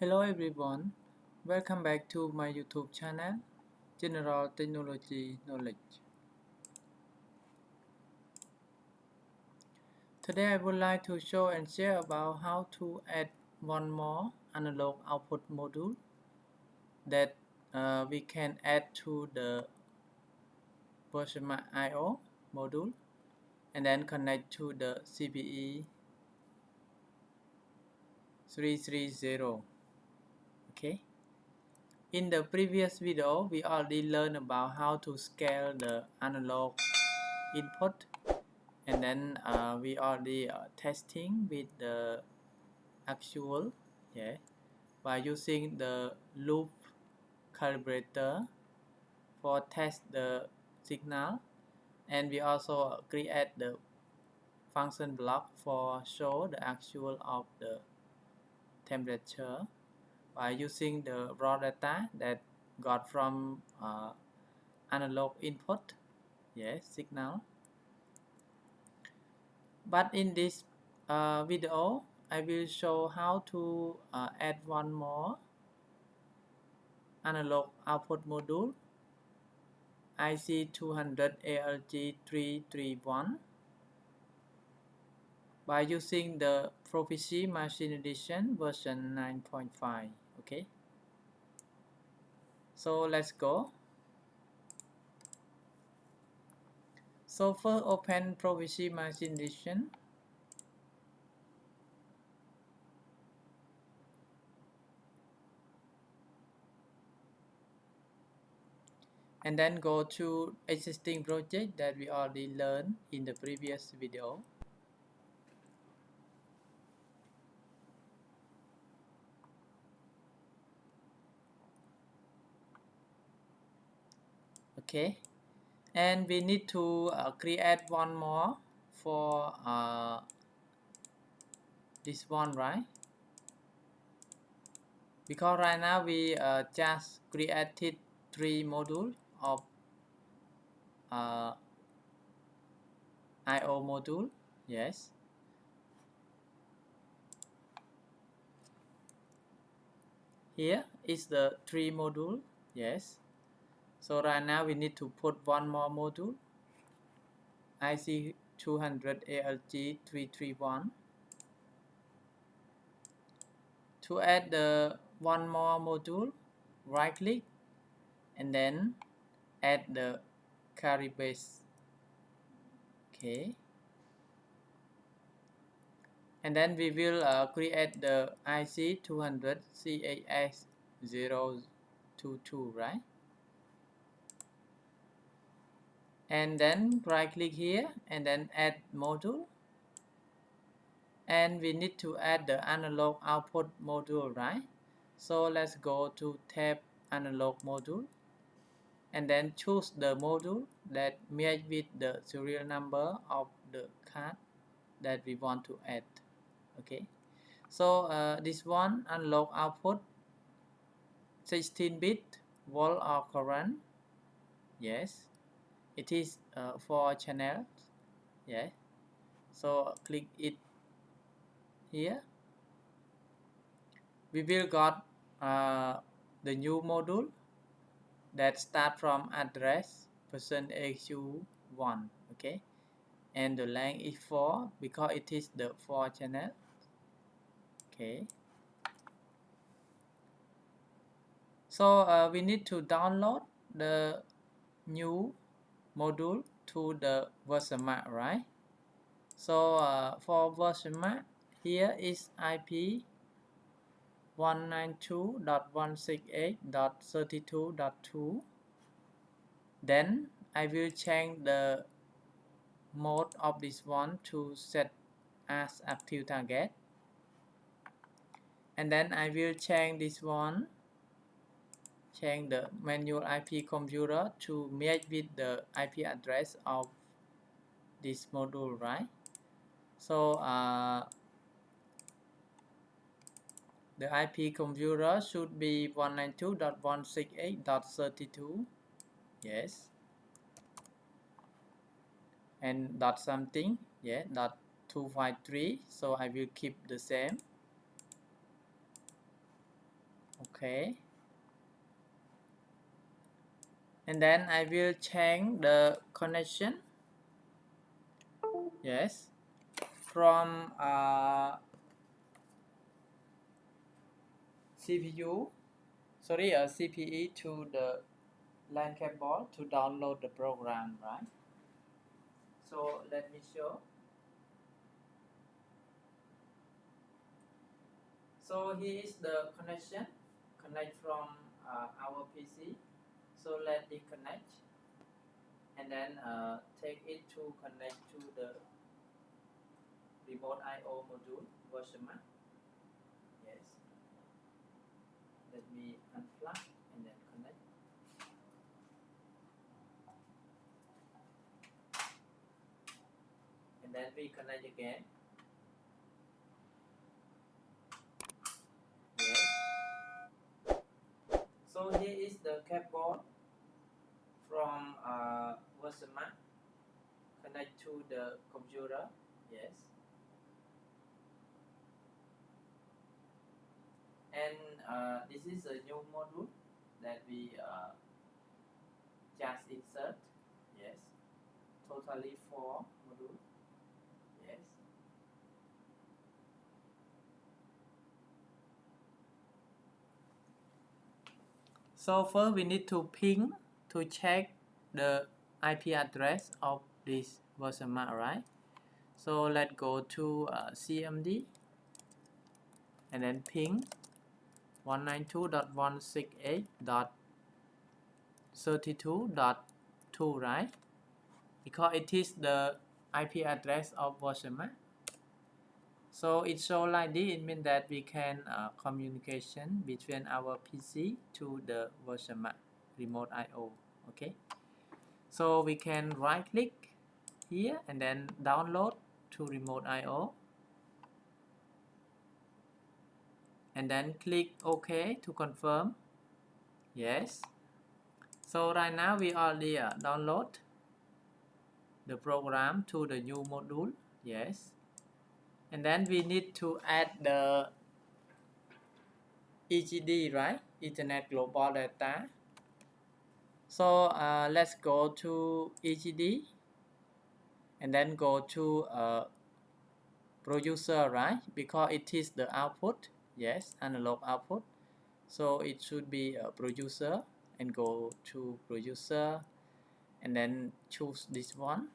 Hello everyone, welcome back to my YouTube channel, General Technology Knowledge. Today I would like to show and share about how to add one more analog output module that we can add to the HMI I/O module and then connect to the CPE 330. Okay. In the previous video, we already learned about how to scale the analog input, and then we already testing with the actual by using the loop calibrator for test the signal, and we also create the function block for show the actual of the temperature by using the raw data that got from analog input signal. But in this video I will show how to add one more analog output module IC200ALG331 by using the Proficy Machine Edition version 9.5. Okay, so let's go. So first open Proficy Machine Edition. And then go to existing project that we already learned in the previous video. Okay, and we need to create one more for this one, right? Because right now we just created 3 modules of I/O module. Yes. Here is the 3 module. Yes. So right now we need to put one more module, IC200ALG331. To add the one more module, right click and then add the carry base. Okay, and then we will create the IC200CH022, right? And then right click here and then add module, and we need to add the analog output module, right? So let's go to tab analog module and then choose the module that match with the serial number of the card that we want to add. Okay, so this one analog output 16-bit volt or current. Yes, it is 4 channels. Yeah, so click it here. We will got the new module that start from address %AQ1. Okay, and the length is 4 because it is the 4 channel. Okay, so we need to download the new module to the VersionMac, right? So for VersionMac, here is IP 192.168.32.2. Then I will change the mode of this one to set as active target, and then I will change this one, change the manual IP computer to match with the IP address of this module, right? So the IP computer should be 192.168.32. Yes, and dot something, dot 253. So I will keep the same. OK. And then I will change the connection. Yes. From CPU, sorry, CPE to the LAN cable to download the program, right? So let me show. So here is the connection. Connect from our PC. So let it connect, and then take it to connect to the remote I/O module version. Yes. Let me unplug and then connect. And then we connect again. Yes. So here is the cable from version connect to the computer. Yes. And this is a new module that we just insert. Yes. Totally 4 modules. Yes. So first we need to ping to check the IP address of this version, right? So let's go to CMD and then ping 192.168.32.2, right? Because it is the IP address of version. So it shows like this. It means that we can communication between our PC to the version remote I/O. Okay. So we can right click here and then download to remote I/O. And then click OK to confirm. Yes. So right now we already download the program to the new module. Yes. And then we need to add the EGD, right? Ethernet Global Data. So let's go to EGD and then go to producer, right? Because it is the output. Yes, analog output. So it should be a producer, and go to producer and then choose this one.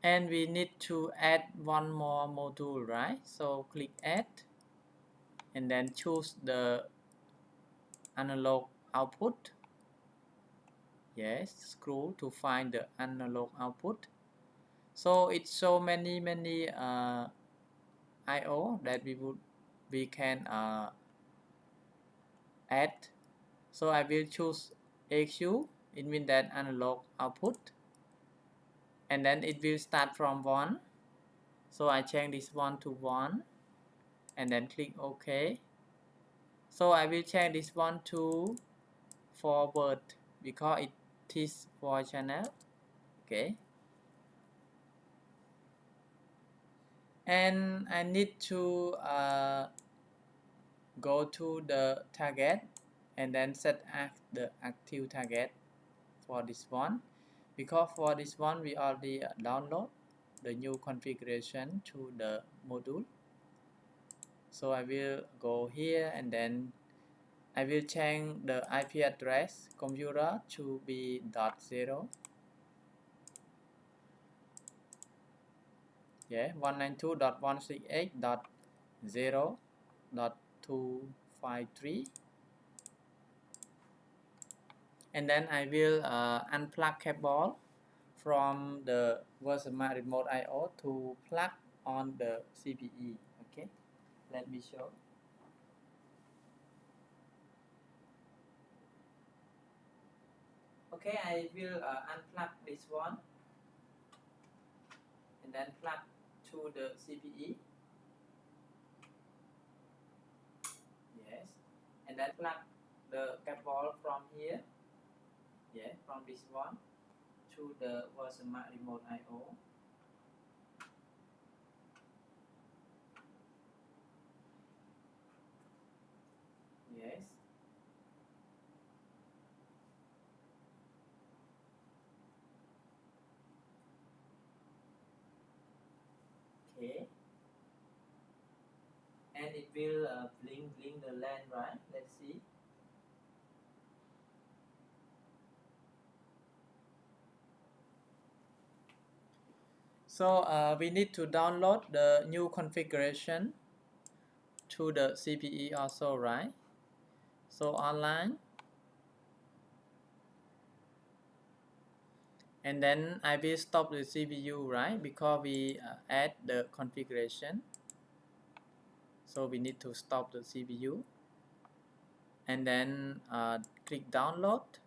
And we need to add one more module, right? So click add and then choose the analog output. Yes, scroll to find the analog output. So it's so many I/O that we can add. So I will choose AQ. It means that analog output, and then it will start from 1. So I change this one to 1 and then click OK. So I will change this one to forward because it is 4 channel. Okay. And I need to go to the target and then set the active target for this one, because for this one we already download the new configuration to the module. So I will go here and then I will change the IP address computer to be .0. Yeah, 192.168.0.253. And then I will unplug cable from the version remote I/O to plug on the CPE. Okay, let me show. Okay, I will unplug this one and then plug to the CPE. Yes, and then plug the cable from here. Yeah, from this one to the version remote I/O. it will blink the LAN, right? Let's see. So we need to download the new configuration to the CPE also, right? So online, and then I will stop the CPU, right? Because we add the configuration. So we need to stop the CPU, and then click download,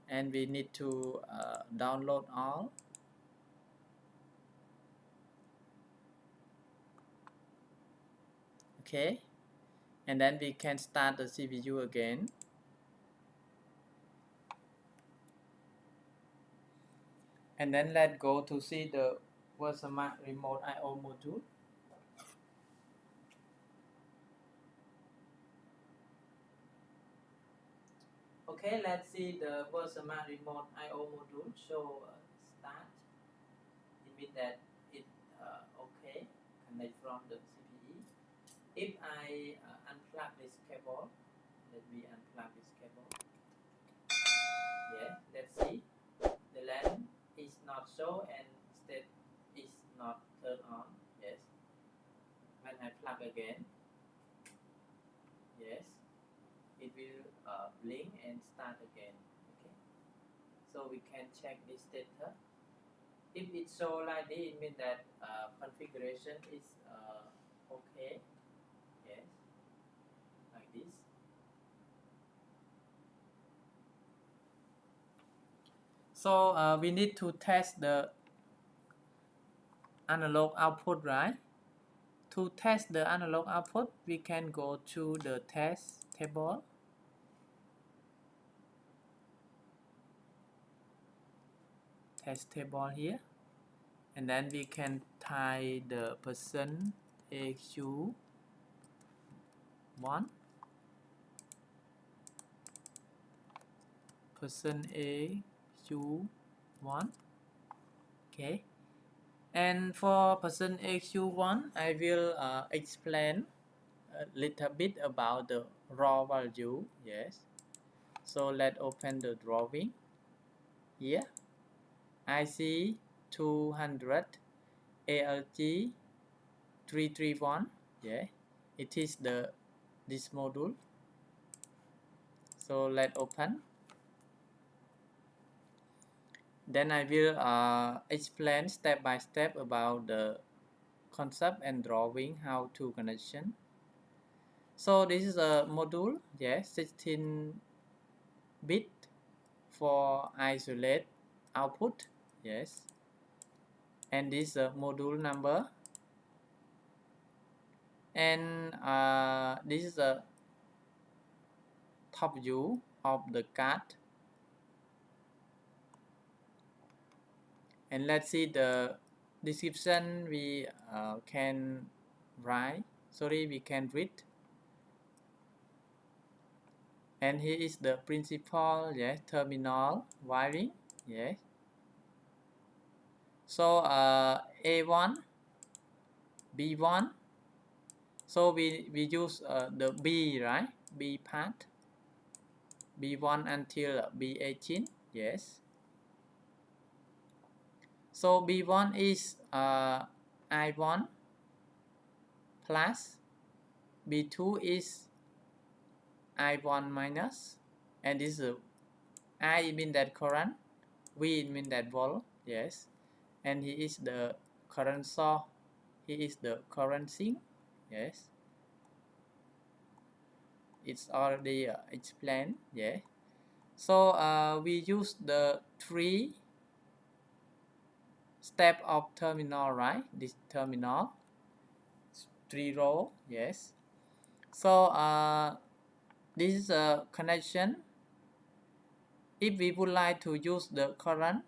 and we need to download all. Okay, and then we can start the CPU again. And then let's go to see the Versama remote I/O module. Okay, let's see the Versama remote I/O module. So start. It means that it okay, connect from the CPE. If I unplug this cable, let me unplug this cable. Yeah, let's see. The LAN is not show and state is not turned on. Yes. When I plug again, yes, it will blink and start again. Okay. So we can check this data. If it show like this, it means that configuration is okay. Yes, like this. So we need to test the analog output, right? To test the analog output, we can go to the test table. Test table here. And then we can type the percent AQ1, percent AQ1. Okay. And for percent AQ1, I will explain a little bit about the raw value. Yes. So let's open the drawing here. IC200ALG331. Yeah, it is this module. So let's open. Then I will explain step by step about the concept and drawing how to connection. So this is a module, yes, 16-bit for isolate output, yes. And this is a module number. And this is a top view of the card. And let's see the description we can write. Sorry, we can read. And here is the principal, yes, terminal wiring, yes. So A1, B1. So we use the B, right? B part. B1 until B18, yes. So B1 is I1 plus, B2 is I1 minus, and this is I mean that current, V mean that volt, yes. And here is the current source, here is the current sink, yes. It's already explained, yeah. So we use the 3 step of terminal, right? This terminal, 3 row, yes. So this is a connection. If we would like to use the current,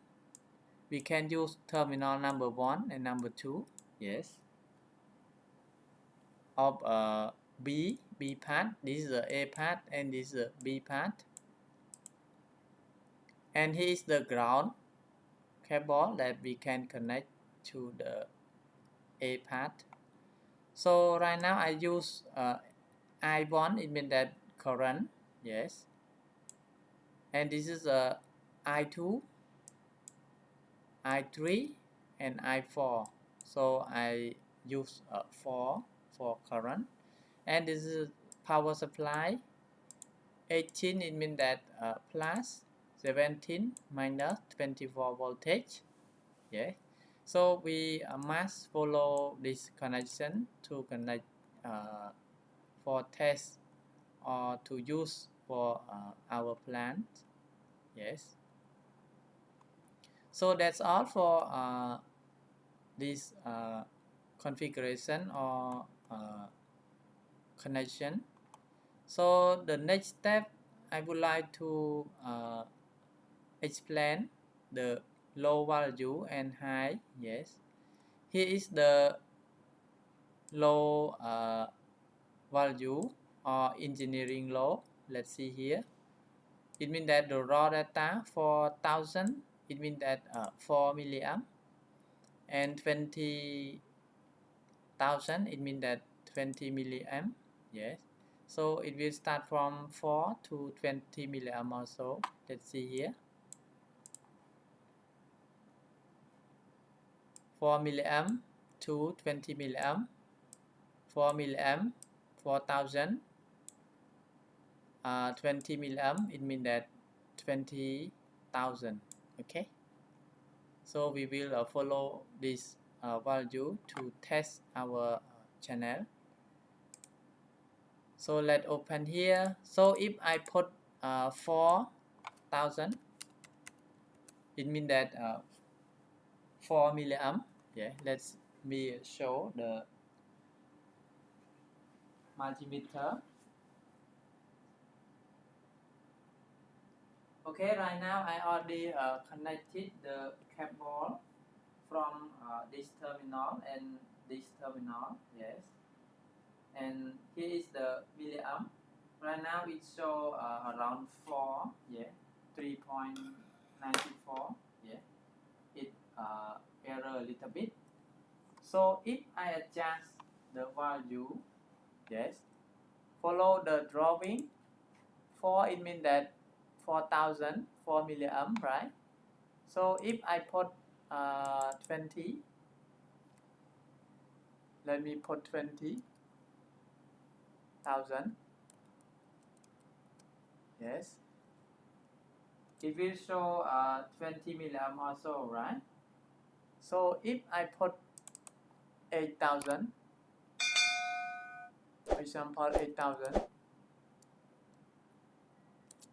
we can use terminal number 1 and number 2, yes. Of B part. This is the A part and this is the B part. And here is the ground cable that we can connect to the A part. So right now I use I1, it means that current, yes, and this is I2, I3 and I4. So I use 4 for current, and this is power supply. 18, it means that plus, 17 minus 24 voltage. Yeah, so we must follow this connection to connect for test or to use for our plant. Yes, so that's all for this configuration or connection. So the next step, I would like to explain the low value and high. Yes, here is the low value or engineering low. Let's see here. It means that the raw data for 1000, it means that 4 milliamp, and 20,000, it means that 20 milliamp. Yes, so it will start from 4 to 20 milliamp also. Let's see here. 4 milliamp to 20 milliamp, 4 milliamp, 4000, 20 milliamp, it means that 20,000. Okay, so we will follow this value to test our channel. So let's open here. So if I put 4,000, it means that 4 milliamp. Yeah, let's me show the multimeter. Okay, right now I already connected the cable from this terminal and this terminal. Yes, and here is the milliamp. Right now it show around 4. Yeah, 3.94. Yeah, it error a little bit. So if I adjust the value, yes, follow the drawing. 4, it means that 4000, 4 milliamp, right? So if I put 20, let me put 20,000. Yes, it will show 20 milliamp also, right? So if I put 8,000, for example 8,000,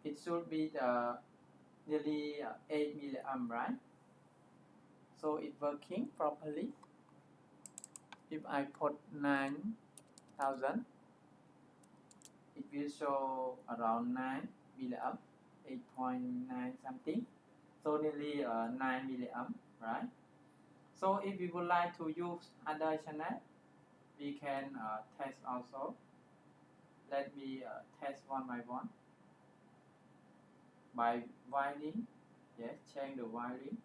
it should be nearly 8 milliamp, right? So it's working properly. If I put 9,000, it will show around 9 milliamp, 8.9 something, so nearly 9 milliamp, right? So if we would like to use other channel, we can test also. Let me test one by one by wiring. Yes, change the wiring.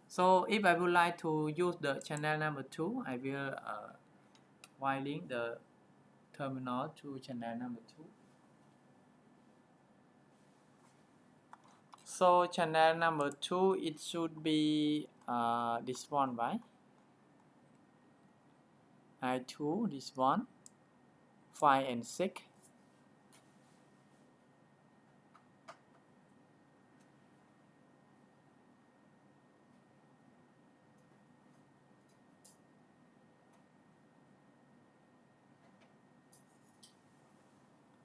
So if I would like to use the channel number 2, I will wiring the terminal to channel number 2. So channel number 2, it should be this one, right? I2, this one, 5 and 6.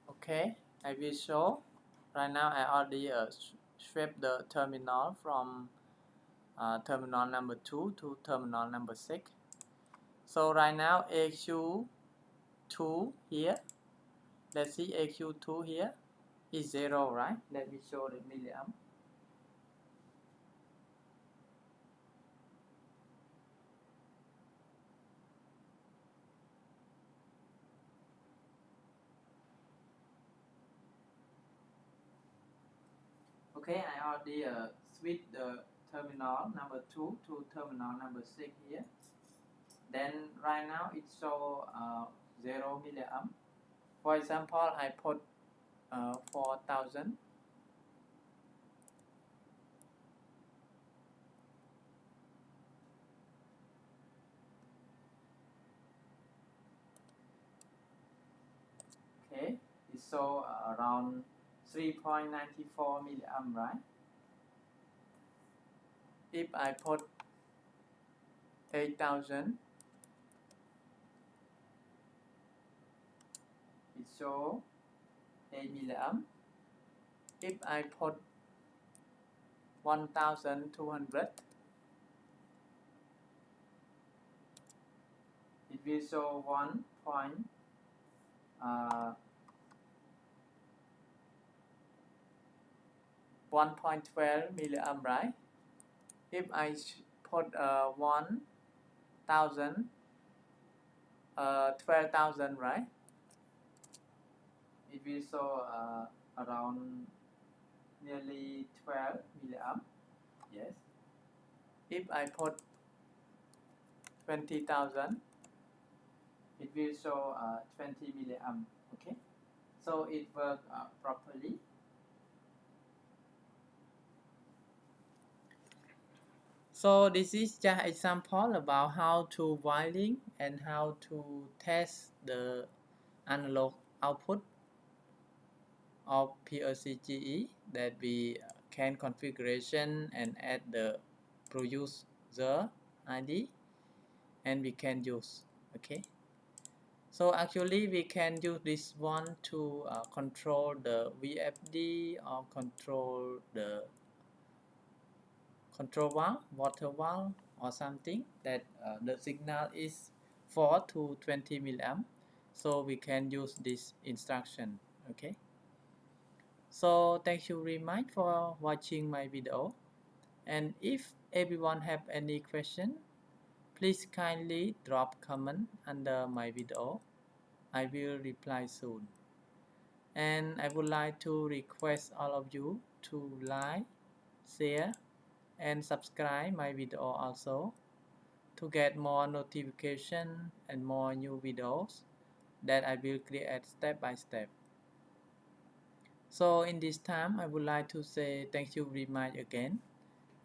Okay, I will show. Right now I already swept the terminal from terminal number 2 to terminal number 6. So right now AQ2 here, let's see, AQ2 here is 0, right? Let me show the milliamp. Okay, I already switch the terminal number 2 to terminal number 6 here. Then right now it show 0 milliamp. For example, I put 4000. Okay, it show around 3.94 milliamp, right? If I put 8000, it show 8 milliamp. If I put 1200, it will show 1.12 milliamp, right? If I put 1000, 12,000, right? It will show around nearly 12 milliamp. Yes. If I put 20,000, it will show 20 milliamp. Okay, so it works properly. So this is just example about how to wiring and how to test the analog output of PLC GE that we can configuration and add the producer ID and we can use. Okay, so actually we can use this one to control the VFD or control the control valve, water valve or something that the signal is 4 to 20 milliamp, so we can use this instruction. Okay, so thank you very much for watching my video, and if everyone have any question, please kindly drop comment under my video. I will reply soon, and I would like to request all of you to like, share and subscribe my video also to get more notification and more new videos that I will create step by step. So in this time I would like to say thank you very much again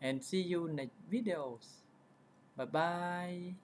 and see you next videos. Bye bye.